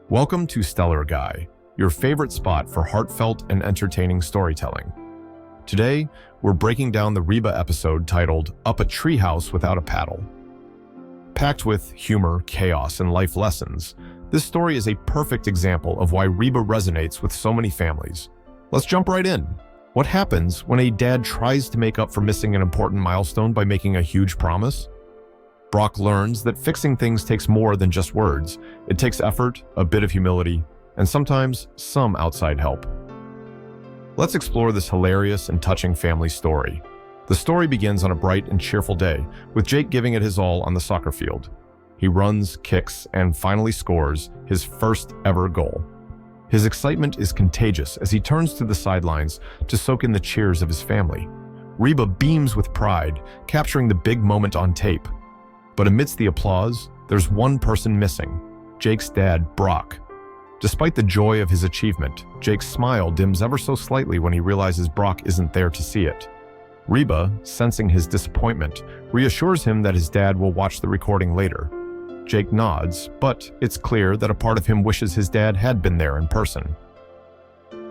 Welcome to Stellar Guy, your favorite spot for heartfelt and entertaining storytelling. Today, we're breaking down the Reba episode titled Up a Treehouse Without a Paddle. Packed with humor, chaos, and life lessons, this story is a perfect example of why Reba resonates with so many families. Let's jump right in. What happens when a dad tries to make up for missing an important milestone by making a huge promise? Brock learns that fixing things takes more than just words. It takes effort, a bit of humility, and sometimes some outside help. Let's explore this hilarious and touching family story. The story begins on a bright and cheerful day, with Jake giving it his all on the soccer field. He runs, kicks, and finally scores his first ever goal. His excitement is contagious as he turns to the sidelines to soak in the cheers of his family. Reba beams with pride, capturing the big moment on tape. But amidst the applause, there's one person missing: Jake's dad, Brock. Despite the joy of his achievement, Jake's smile dims ever so slightly when he realizes Brock isn't there to see it. Reba, sensing his disappointment, reassures him that his dad will watch the recording later. Jake nods, but it's clear that a part of him wishes his dad had been there in person.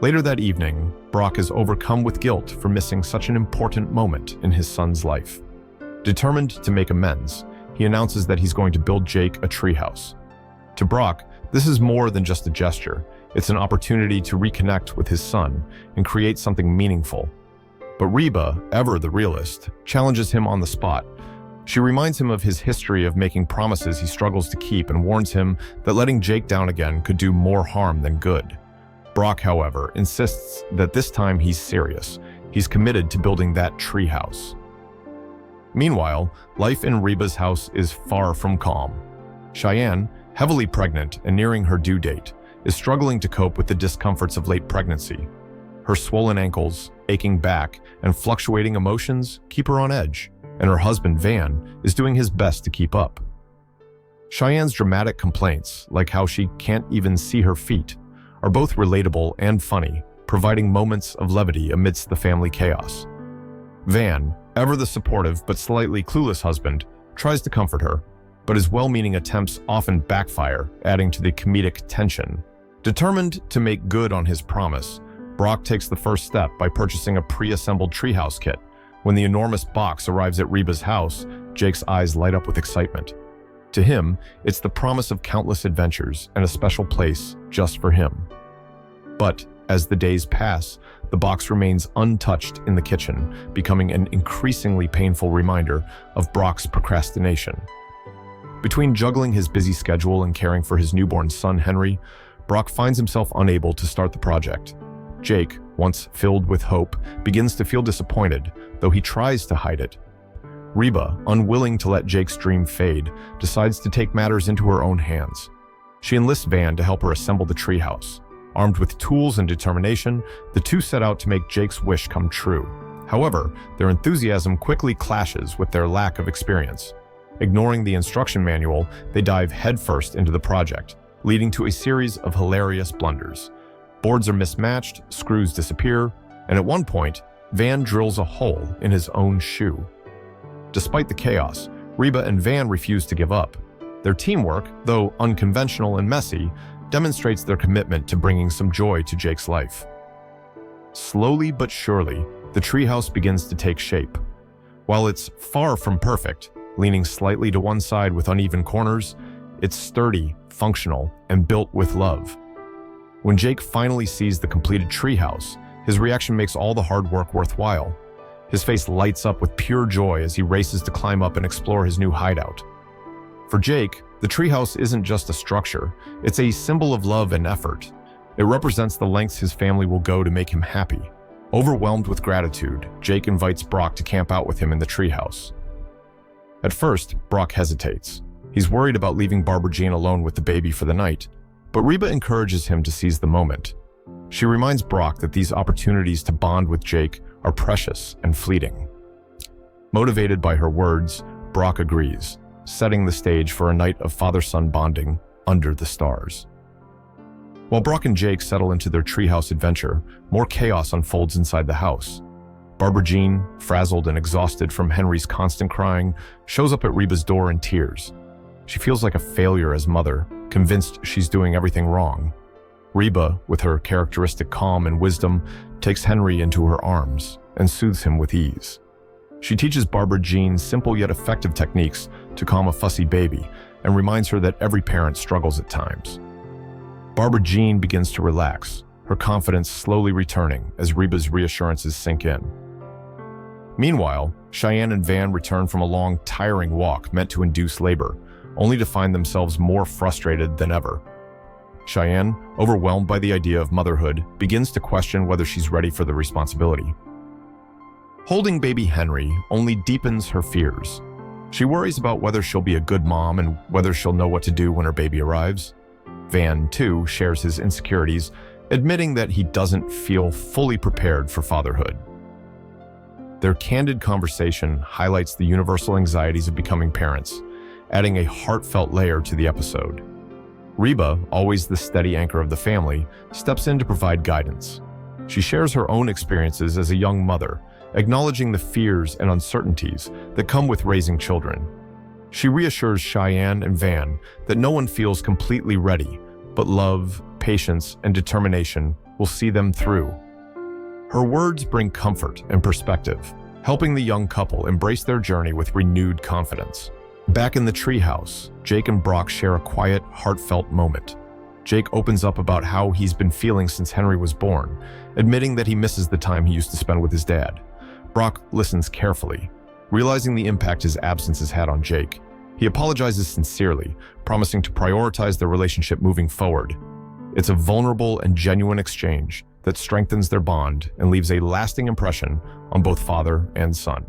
Later that evening, Brock is overcome with guilt for missing such an important moment in his son's life. Determined to make amends, he announces that he's going to build Jake a treehouse. To Brock, this is more than just a gesture. It's an opportunity to reconnect with his son and create something meaningful. But Reba, ever the realist, challenges him on the spot. She reminds him of his history of making promises he struggles to keep and warns him that letting Jake down again could do more harm than good. Brock, however, insists that this time he's serious. He's committed to building that treehouse. Meanwhile, life in Reba's house is far from calm. Cheyenne, heavily pregnant and nearing her due date, is struggling to cope with the discomforts of late pregnancy. Her swollen ankles, aching back, and fluctuating emotions keep her on edge, and her husband, Van, is doing his best to keep up. Cheyenne's dramatic complaints, like how she can't even see her feet, are both relatable and funny, providing moments of levity amidst the family chaos. Van, ever the supportive but slightly clueless husband, tries to comfort her, but his well-meaning attempts often backfire, adding to the comedic tension. Determined to make good on his promise, Brock takes the first step by purchasing a pre-assembled treehouse kit. When the enormous box arrives at Reba's house, Jake's eyes light up with excitement. To him, it's the promise of countless adventures and a special place just for him. But as the days pass, the box remains untouched in the kitchen, becoming an increasingly painful reminder of Brock's procrastination. Between juggling his busy schedule and caring for his newborn son, Henry, Brock finds himself unable to start the project. Jake, once filled with hope, begins to feel disappointed, though he tries to hide it. Reba, unwilling to let Jake's dream fade, decides to take matters into her own hands. She enlists Van to help her assemble the treehouse. Armed with tools and determination, the two set out to make Jake's wish come true. However, their enthusiasm quickly clashes with their lack of experience. Ignoring the instruction manual, they dive headfirst into the project, leading to a series of hilarious blunders. Boards are mismatched, screws disappear, and at one point, Van drills a hole in his own shoe. Despite the chaos, Reba and Van refuse to give up. Their teamwork, though unconventional and messy, demonstrates their commitment to bringing some joy to Jake's life. Slowly but surely, the treehouse begins to take shape. While it's far from perfect, leaning slightly to one side with uneven corners, it's sturdy, functional, and built with love. When Jake finally sees the completed treehouse, his reaction makes all the hard work worthwhile. His face lights up with pure joy as he races to climb up and explore his new hideout. For Jake, the treehouse isn't just a structure, it's a symbol of love and effort. It represents the lengths his family will go to make him happy. Overwhelmed with gratitude, Jake invites Brock to camp out with him in the treehouse. At first, Brock hesitates. He's worried about leaving Barbara Jean alone with the baby for the night, but Reba encourages him to seize the moment. She reminds Brock that these opportunities to bond with Jake are precious and fleeting. Motivated by her words, Brock agrees, setting the stage for a night of father-son bonding under the stars. While Brock and Jake settle into their treehouse adventure, more chaos unfolds inside the house. Barbara Jean, frazzled and exhausted from Henry's constant crying, shows up at Reba's door in tears. She feels like a failure as mother, convinced she's doing everything wrong. Reba, with her characteristic calm and wisdom, takes Henry into her arms and soothes him with ease. She teaches Barbara Jean simple yet effective techniques to calm a fussy baby and reminds her that every parent struggles at times. Barbara Jean begins to relax, her confidence slowly returning as Reba's reassurances sink in. Meanwhile, Cheyenne and Van return from a long, tiring walk meant to induce labor, only to find themselves more frustrated than ever. Cheyenne, overwhelmed by the idea of motherhood, begins to question whether she's ready for the responsibility. Holding baby Henry only deepens her fears. She worries about whether she'll be a good mom and whether she'll know what to do when her baby arrives. Van, too, shares his insecurities, admitting that he doesn't feel fully prepared for fatherhood. Their candid conversation highlights the universal anxieties of becoming parents, adding a heartfelt layer to the episode. Reba, always the steady anchor of the family, steps in to provide guidance. She shares her own experiences as a young mother, acknowledging the fears and uncertainties that come with raising children. She reassures Cheyenne and Van that no one feels completely ready, but love, patience, and determination will see them through. Her words bring comfort and perspective, helping the young couple embrace their journey with renewed confidence. Back in the treehouse, Jake and Brock share a quiet, heartfelt moment. Jake opens up about how he's been feeling since Henry was born, admitting that he misses the time he used to spend with his dad. Brock listens carefully, realizing the impact his absence has had on Jake. He apologizes sincerely, promising to prioritize their relationship moving forward. It's a vulnerable and genuine exchange that strengthens their bond and leaves a lasting impression on both father and son.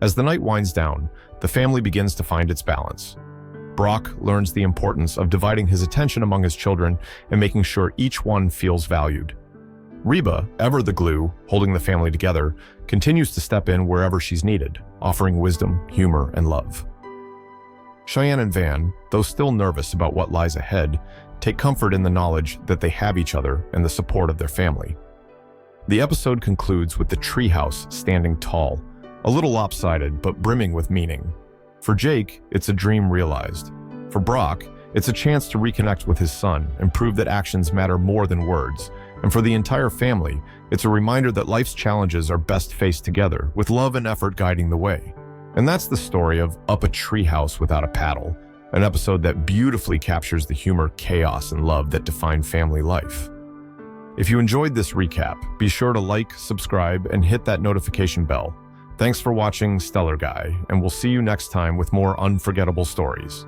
As the night winds down, the family begins to find its balance. Brock learns the importance of dividing his attention among his children and making sure each one feels valued. Reba, ever the glue holding the family together, continues to step in wherever she's needed, offering wisdom, humor, and love. Cheyenne and Van, though still nervous about what lies ahead, take comfort in the knowledge that they have each other and the support of their family. The episode concludes with the treehouse standing tall, a little lopsided but brimming with meaning. For Jake, it's a dream realized. For Brock, it's a chance to reconnect with his son and prove that actions matter more than words. And for the entire family, it's a reminder that life's challenges are best faced together, with love and effort guiding the way. And that's the story of Up a Treehouse Without a Paddle, an episode that beautifully captures the humor, chaos, and love that define family life. If you enjoyed this recap, be sure to like, subscribe, and hit that notification bell. Thanks for watching Stellar Guy, and we'll see you next time with more unforgettable stories.